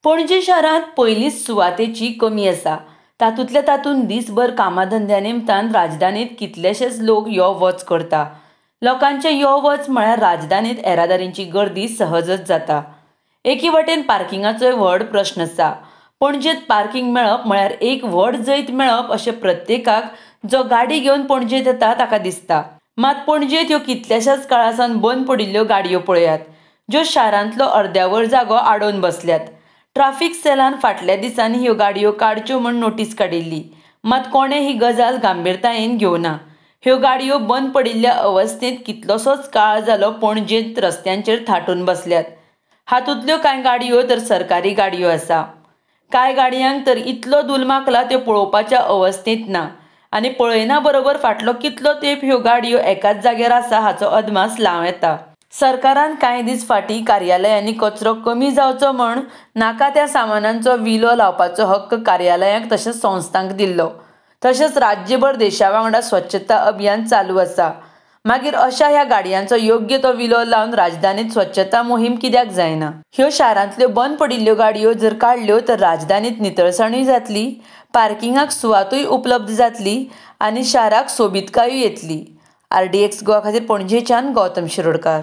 पणजे शारांत पयलींच सुवातेची कमी आसा। तातूंतल्या तातूंत दीसभर कामाधंद्या निमतान राजधानीत कितलेशेच लोक यो वच करता। लोकांचे यो वच म्हळ्यार राजधानीत येरादारींची गर्दी सहजच जाता। एके वटेन पार्किंगाचोय व्हड प्रश्न आसा। पणजेत पार्किंग मेळप म्हळ्यार एक व्हड जैत मेळप अशें प्रत्येकाक जो गाडी घेवन पणजेत येता ताका दिसता। मात पणजेत ह्यो कितल्याशाच काळासावन बंद पडिल्ल्यो गाडयो पळयात, ज्यो शारांतलो अर्द्यावयर जागो आडोवन बसल्यात। ट्राफिक सेलान फाटल्या दिसांनी ह्यो गाडयो काडच्यो म्हूण नोटीस काडिल्ली, मात कोणें ही गजाल गांभीरतायेन घेवना। ह्यो गाडयो बंद पडिल्ल्या अवस्थेंत कितलोसोच काळ जालो पणजेंत रस्त्यांचेर थाटून बसल्यात। हातूंतल्यो कांय गाडयो तर सरकारी गाडयो आसा। कांय गाडयांक तर इतलो दूल माकला त्यो पळोवपाच्या अवस्थेंत ना, आनी पळयना बरोबर फाटलो कितलो तेंप ह्यो गाडयो एकाच जाग्यार आसा हाचो अदमास लावं येता। सरकारान कांय दीस फाटीं कार्यालयांनी कचरो कमी जावचो म्हूण नाका त्या सामानांचो विलो लावपाचो हक्क कार्यालयांक तशेंच संस्थांक दिल्लो। तशेंच राज्यभर देशा वांगडा स्वच्छता अभियान चालू आसा। मागीर अशा ह्या गाडयांचो योग्य तो विलो लावन राजधानीत स्वच्छता मोहीम कित्याक जायना? ह्यो शारांतल्यो बंद पडिल्ल्यो गाडयो जर काडल्यो तर राजधानीत नितळसाणूय जातली, पार्किंगाक सुवातूय उपलब्ध जातली आनी शाराक सोबीतकायूय येतली। RDX गोवा खातीर पणजेच्यान गौतम शिरोडकार।